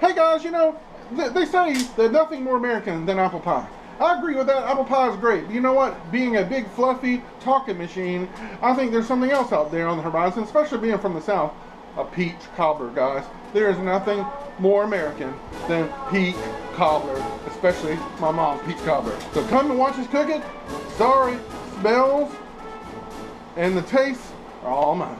Hey guys, you know, they say there's nothing more American than apple pie. I agree with that. Apple pie is great. But you know what? Being a big, fluffy talking machine, I think there's something else out there on the horizon, especially being from the South. A peach cobbler, guys. There is nothing more American than peach cobbler, especially my mom, Peach Cobbler. So come and watch us cook it. Sorry, smells and the taste are all mine.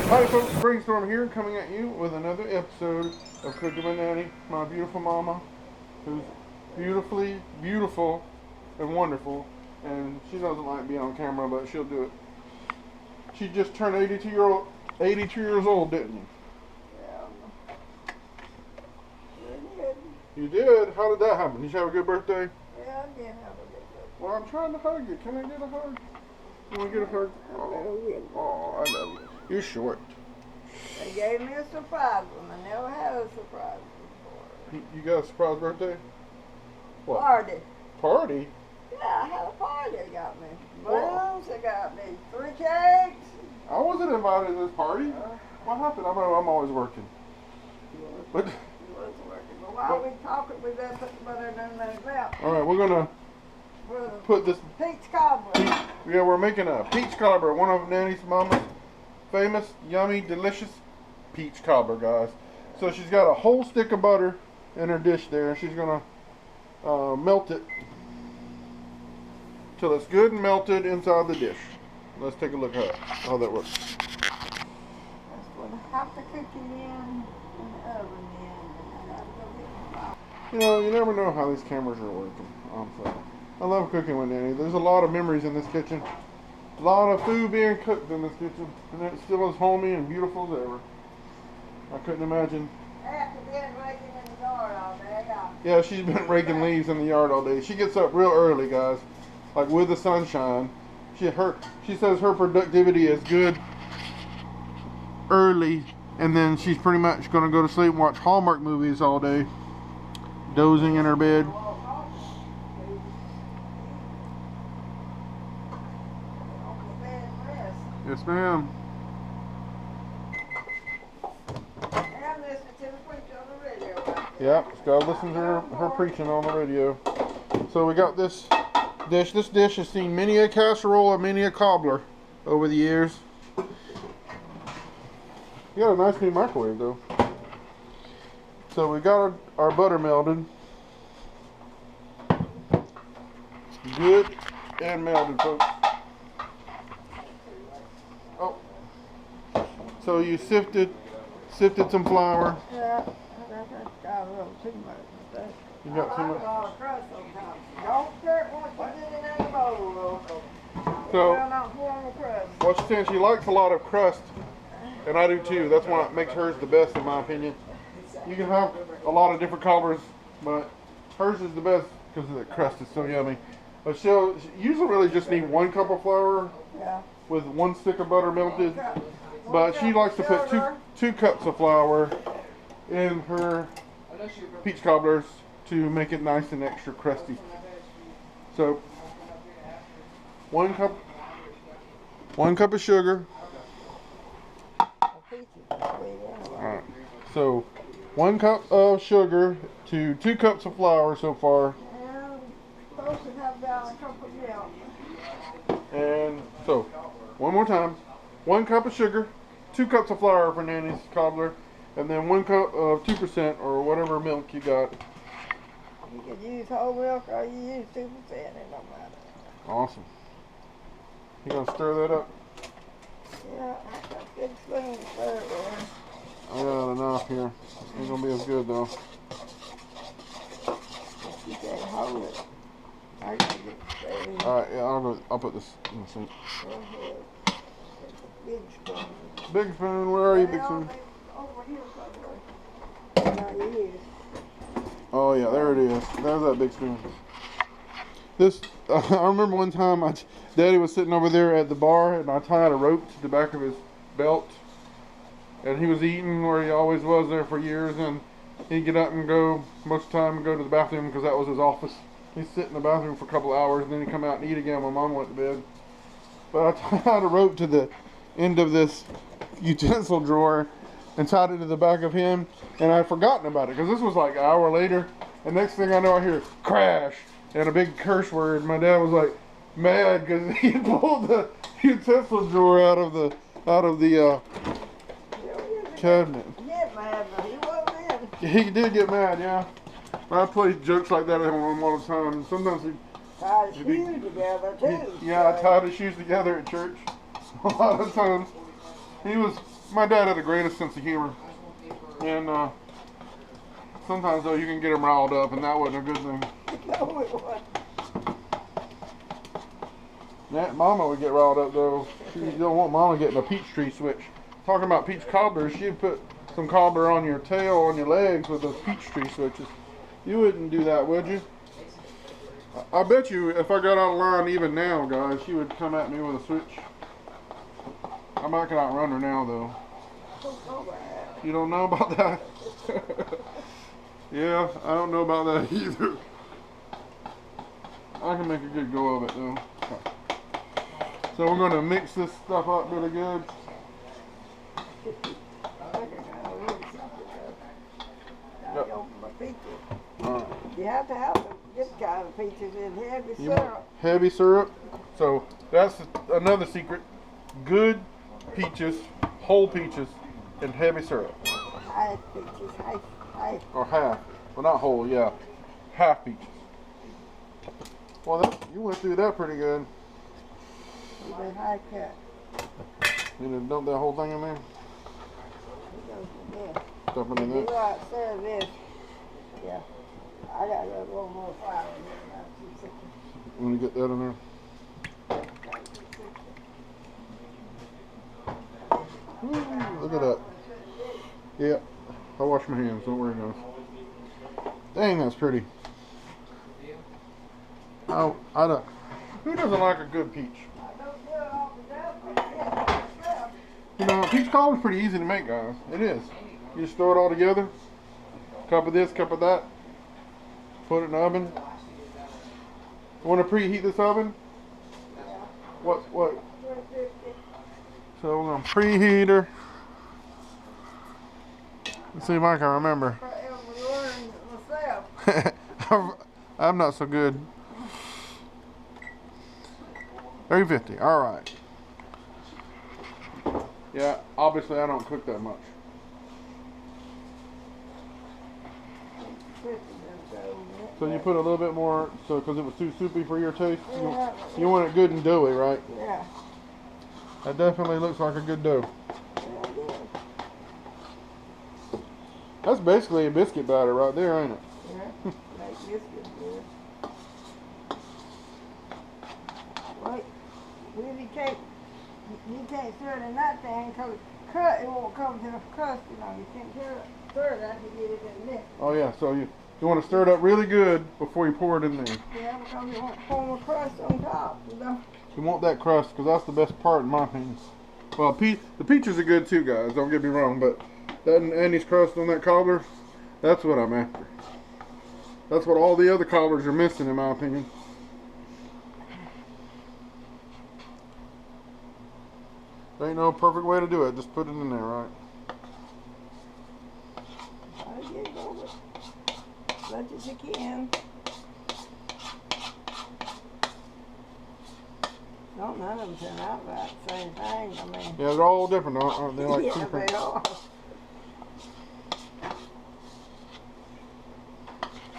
Hi folks, Brainstorm here, coming at you with another episode of Cooking with Nanny, my beautiful mama, who's beautifully beautiful and wonderful, and she doesn't like being on camera, but she'll do it. She just turned 82 years old, didn't you? Yeah. You did? How did that happen? Did you have a good birthday? Yeah, I did have a good birthday. Well, I'm trying to hug you. Can I get a hug? You want to get a hug? Oh, I love you. You're short. They gave me a surprise one. I never had a surprise before. You got a surprise birthday? What? Party. Party? Yeah, I had a party. They got me balloons. They got me 3 cakes. I wasn't invited to this party. What happened? I'm always working. But It wasn't working. But while we talking, we better put the butter in that mouth. all right, we're gonna put this. Peach Cobbler. Yeah, we're making a peach cobbler. One of Nanny's mama's famous, yummy, delicious peach cobbler, guys. So she's got a whole stick of butter in her dish there, and she's gonna melt it till it's good and melted inside the dish. Let's take a look at how that works. That's what I have to cook it in the oven then. And I gotta go get the flour. You know, you never know how these cameras are working. I love cooking with Nanny. There's a lot of memories in this kitchen. A lot of food being cooked in this kitchen, and it's still as homey and beautiful as ever. I couldn't imagine. After being raking in the yard all day, Yeah, she's been raking leaves in the yard all day. She gets up real early, guys, like with the sunshine. She says her productivity is good early, and then she's pretty much going to go to sleep and watch Hallmark movies all day, dozing in her bed. Yes, ma'am. and listen to the preacher on the radio. Yep, just gotta listen to her preaching on the radio. So we got this dish. This dish has seen many a casserole and many a cobbler over the years. You got a nice new microwave though. So we got our butter melted. Good and melted, folks. Oh. So you sifted some flour. Yeah, I got a little too much. You got too much. A lot of crust sometimes. Don't care what you did in that bowl. So Not pour on the crust. what she's saying, she likes a lot of crust, and I do too. That's what makes hers the best, in my opinion. You can have a lot of different cobblers, but hers is the best because the crust is so yummy. But you usually really just need 1 cup of flour Yeah. with 1 stick of butter melted. But she likes to put two cups of flour in her peach cobblers to make it nice and extra crusty. So 1 cup of sugar. Alright. So 1 cup of sugar to 2 cups of flour so far. And supposed to have down a cup of milk. And so, one more time. 1 cup of sugar, 2 cups of flour for Nanny's cobbler, and then 1 cup of 2% or whatever milk you got. You can use whole milk or you use 2%, it don't matter. Awesome. You gonna stir that up? Yeah, I got a big spoon to stir it with. I got enough here. Ain't gonna be as good though. You can't hold it. I can get the spoon. Alright, yeah, I'll put this in the sink. Go ahead. Big spoon. Big spoon, where are you, big spoon? Over here somewhere. Now you use. Oh yeah, there it is. There's that big spoon. This, I remember one time Daddy was sitting over there at the bar and I tied a rope to the back of his belt. And he was eating where he always was there for years, and He'd get up and go, most of the time, go to the bathroom because that was his office. He'd sit in the bathroom for a couple of hours and then he'd come out and eat again when Mom went to bed. But I tied a rope to the end of this utensil drawer and tied it to the back of him, and I'd forgotten about it because this was like an hour later, and next thing I know I hear crash and a big curse word. My dad was like mad because he pulled the utensil drawer out of the cabinet. Get mad, but he wasn't in. He did get mad, yeah. I play jokes like that at home all the time. Sometimes he Tied his shoes together too. yeah, I tied his shoes together at church a lot of times. My dad had the greatest sense of humor. And sometimes though you can get him riled up and that wasn't a good thing. No, it wasn't. Mama would get riled up though. You don't want Mama getting a peach tree switch. Talking about peach cobbler, she'd put some cobbler on your tail, on your legs with those peach tree switches. You wouldn't do that, would you? I bet you if I got out of line even now, guys, she would come at me with a switch. I might can outrun her now though. You don't know about that? Yeah, I don't know about that either. I can make a good go of it though. So we're going to mix this stuff up really good. You have to have this kind of peaches in heavy syrup. Heavy syrup. So that's another secret. Good peaches, whole peaches, and heavy syrup. Half peaches, half. Or half. Well, not whole, yeah. Half peaches. Well, you went through that pretty good. Even high cut. You need to dump that whole thing in there? Stuff it in there. You right, serve this. Yeah. I got a little more flour in there. You want to get that in there? Ooh, look at that. Yeah. I wash my hands. Don't worry, guys. Dang, that's pretty. Oh, I don't. Who doesn't like a good peach? You know, peach cobbler is pretty easy to make, guys. It is. You just throw it all together. Cup of this, cup of that. Put it in the oven. You want to preheat this oven? What? So we're going to preheat her. Let's see if I can remember. I'm not so good. 350. All right. Yeah, obviously I don't cook that much. So you put a little bit more, so because it was too soupy for your taste. You want it good and doughy, right? Yeah. That definitely looks like a good dough. That's basically a biscuit batter right there, ain't it? Yeah. Like biscuit good. Wait. Really can't. You can't stir it in that thing because it won't come to the crust. You know, you can't stir that to get it in there. Oh yeah, so you want to stir it up really good before you pour it in there. Yeah, because you want to form a crust on top, you know. You want that crust because that's the best part in my opinion. Well, the peaches are good too, guys. Don't get me wrong, but that Nanny's crust on that cobbler, that's what I'm after. That's what all the other cobblers are missing, in my opinion. There ain't no perfect way to do it. Just put it in there, right? Try to get it over as much as you can. Don't none of them turn out right the same thing. I mean. Yeah, they're all different, aren't they? Like Yeah, they are.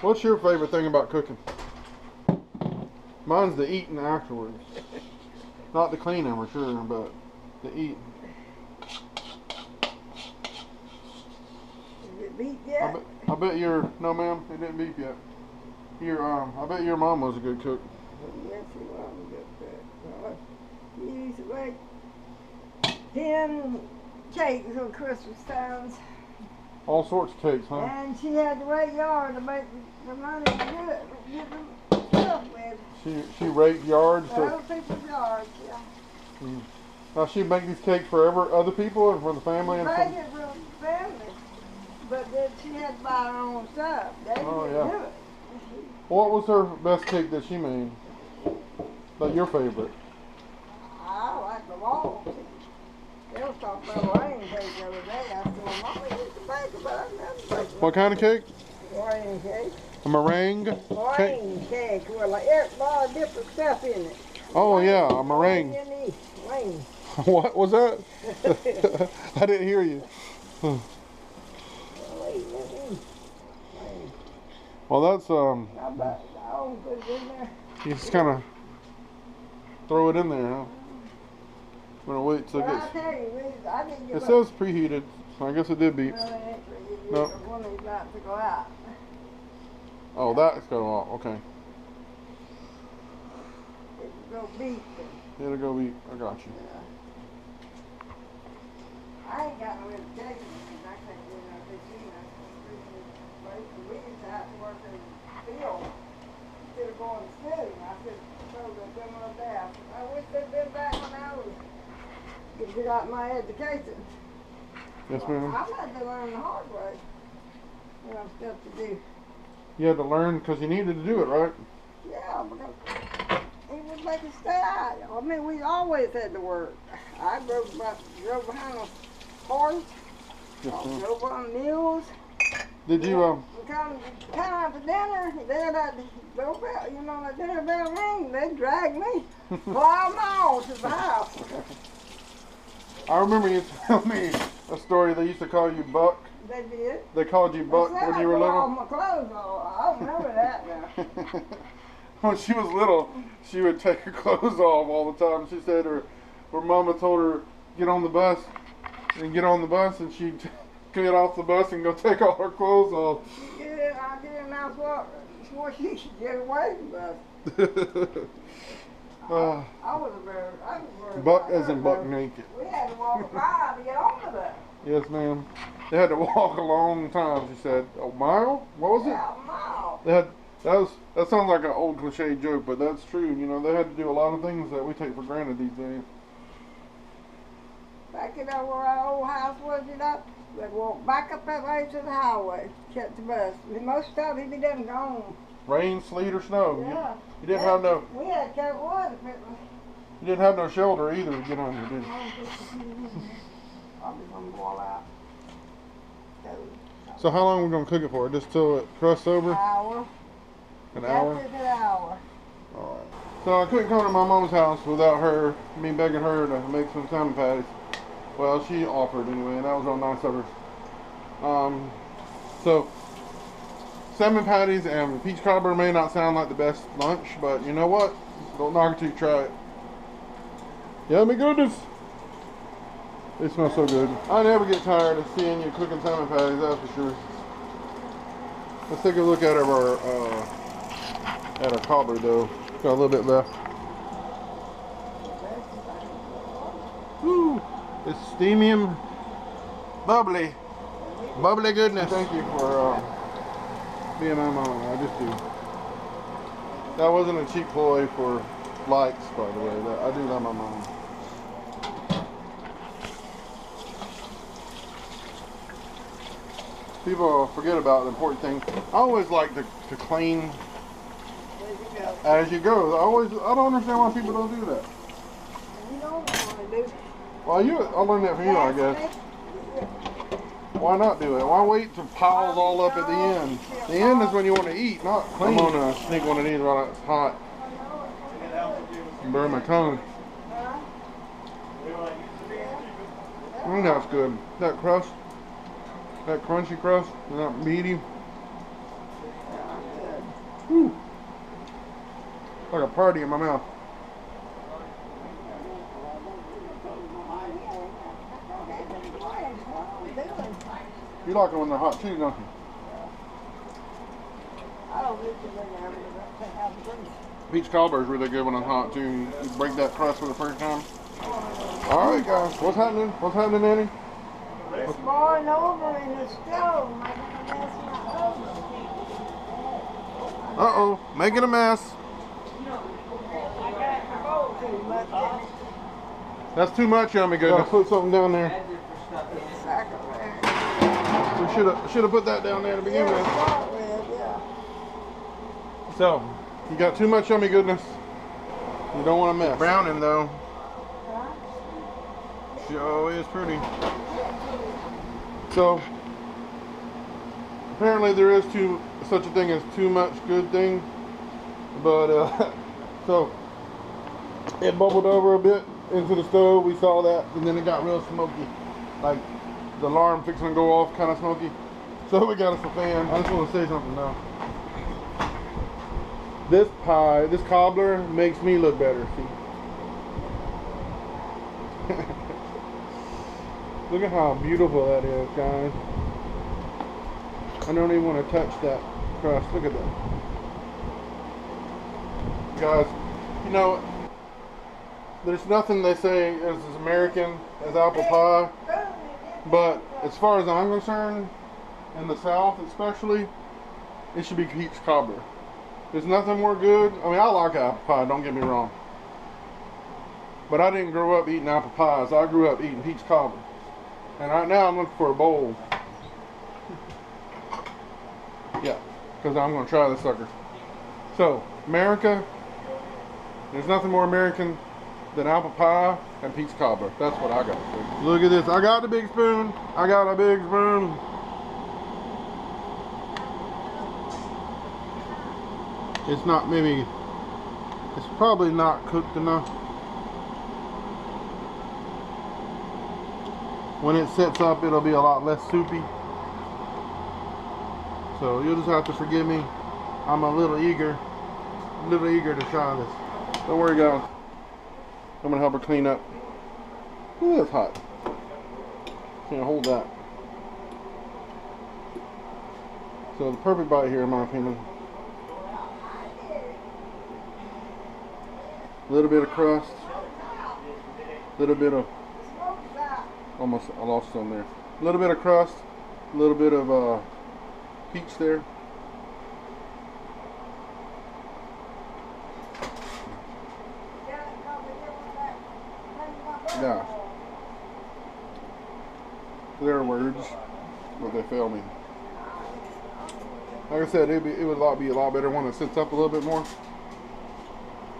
What's your favorite thing about cooking? Mine's the eating afterwards. Not the cleaning for sure, but the eating. Is it beat yet? I bet no ma'am, it didn't beep yet. I bet your mom was a good cook. Yes, she was a good cook. She used to make 10 cakes on Christmas times. All sorts of cakes, huh? And she had to rake yard to make the money good. Get them stuff with. She raked yards. Other people's yards, yeah. Now she make these cakes for other people and for the family and Make stuff? it for the family. but then she had to buy her own stuff. They Oh, didn't yeah. do it. What was her best cake that she made? Like your favorite? I like them all. They was talking about rain cake the other day. I said, well, Mama used to bake it, but I never baked it. What kind of cake? Rain cake. A meringue cake? Rain cake with like a lot of different stuff in it. Oh yeah, a meringue. Rain. What was that? I didn't hear you. Well, that's I'll put it in there. you just kind of throw it in there, huh? I'm gonna wait till it But I gets. tell you, I didn't give It up. says preheated, so I guess it did beep. No, it ain't preheated. No. It's the one that's about to go out. Oh, that's going off. Okay, It'll go beep. it'll go beep. I got you. I ain't got no education because I can't do no fishing. We used to have to work in the field instead of going to school. I said, so they've been up there. I wish they'd been back when I was get out my education. Yes, ma'am. I had to learn the hard way. There was stuff to do. You had to learn because you needed to do it, right? Yeah, because it would make us stay out. I mean, we always had to work. I drove behind a horse. Yes, ma'am. Drove on mules. Did you Come time for dinner, they'd have the doorbell, you know, the dinner bell ring, they'd drag me 5 miles to the house. I remember you telling me a story. They used to call you Buck. They did. They called you Buck They said when you were I put all little. my clothes on. I don't remember that now. When she was little, she would take her clothes off all the time. She said her mama told her get on the bus and she'd get off the bus and go take all her clothes off. Yeah, I didn't know what she should get away from us. I was very Buck as in buck naked. We had to walk a mile to get on the bus. Yes, ma'am. They had to walk a long time. She said, "A mile? What was it?" Yeah, a mile. They had. That sounds like an old cliche joke, but that's true. You know, they had to do a lot of things that we take for granted these days. Back in where our old house was, you know, we'd walk back up that way to the highway, catch the bus. Most of the time, he'd be done gone. Rain, sleet, or snow. Yeah. You didn't have no. We had to cut wood if it was. You didn't have no shelter either to get under, did you? Probably gonna boil out. So how long are we gonna cook it for? Just till it crusts over? Hour. An hour? That's an hour. Alright. So I couldn't come to my mom's house without me begging her to make some salmon patties. Well, she offered anyway, and that was real nice of her. So salmon patties and peach cobbler may not sound like the best lunch, but you know what? Don't knock it till you try it. Yummy goodness! They smell so good. I never get tired of seeing you cooking salmon patties, that's for sure. Let's take a look at our cobbler though. Got a little bit left. Woo! It's steamy and bubbly. Bubbly goodness. Thank you for being my mom. I just do. That wasn't a cheap ploy for likes, by the way. I do love my mom. People forget about the important thing. I always like to clean as you go. I don't understand why people don't do that. You know what I want to do? Well, I learned that from you, I guess. Why not do it? Why wait till piles all up at the end? The end is when you want to eat, not clean. I'm gonna sneak one of these while it's hot. Burn my tongue. That's good. That crust, that crunchy crust, and that meaty. Whew. Like a party in my mouth. You like it when they're hot too, don't you? I don't live in Peach Cobbler is really good when it's hot too. You break that crust for the first time. All right, guys. What's happening? What's happening, Nanny? It's boiling over in the stove. Making a mess in my oven. Uh-oh. Making a mess. Too much in it. That's too much, yummy goodness. Put something down there. Sacrifice. We should have put that down there to begin with. Start with, yeah. So, you got too much yummy goodness. You don't want to mess. Browning though. Huh? Sure is pretty. So, apparently there is such a thing as too much good thing. But, so, it bubbled over a bit into the stove. We saw that, and then it got real smoky. Like, the alarm fixing to go off, kind of smoky. So we got us a fan. I just want to say something now. This pie, this cobbler, makes me look better, see? Look at how beautiful that is, guys. I don't even want to touch that crust. Look at that. Guys, you know, there's nothing they say is as American as apple pie. But as far as I'm concerned, in the South especially, it should be peach cobbler. There's nothing more good. I mean, I like apple pie, don't get me wrong. But I didn't grow up eating apple pies. I grew up eating peach cobbler. And right now I'm looking for a bowl. Yeah, because I'm going to try this sucker. So, America, there's nothing more American than apple pie and peach cobbler. That's what I got. Look at this. I got the big spoon. I got a big spoon. It's not maybe, it's probably not cooked enough. When it sets up, it'll be a lot less soupy. So you'll just have to forgive me. I'm a little eager to try this. Don't worry, guys. I'm gonna help her clean up. Ooh, that's hot. Can't hold that. So the perfect bite here, in my opinion. A little bit of crust. A little bit of, almost I lost some there. A little bit of crust. A little bit of peach there. Yeah. Their words, but they fail me. Like I said, it would be a lot better when it sits up a little bit more.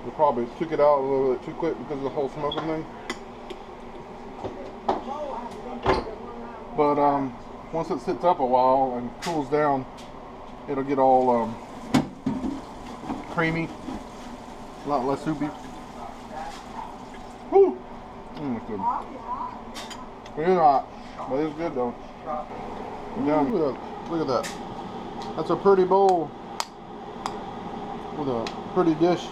We probably took it out a little bit too quick because of the whole smoking thing. But once it sits up a while and cools down, it'll get all creamy, a lot less soupy. Woo! It's good. It's hot, but it's good though. Yeah, look at that. That's a pretty bowl with a pretty dish.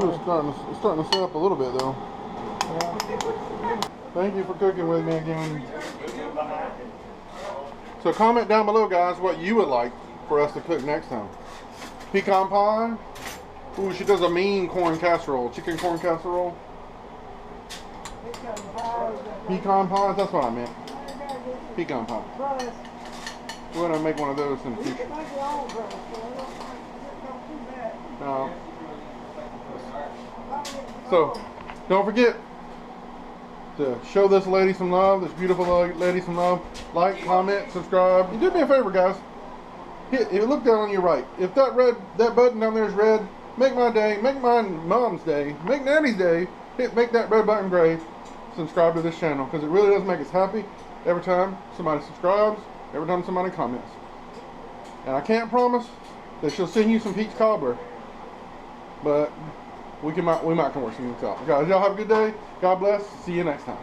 It's starting to set up a little bit though. Thank you for cooking with me again. So comment down below, guys, what you would like for us to cook next time. Pecan pie. Ooh, she does a mean corn casserole. Chicken corn casserole. Pecan pies, that's what I meant. Pecan pie. We're going to make one of those in the future. No. So, don't forget to show this lady some love, this beautiful lady some love. Like, comment, subscribe. And do me a favor, guys. Look down on your right. If that button down there is red, make my day, make my mom's day, make Nanny's day. Make that red button gray. Subscribe to this channel because it really does make us happy every time somebody subscribes, every time somebody comments. And I can't promise that she'll send you some peach cobbler, but we might can work something out. Guys, y'all have a good day. God bless. See you next time.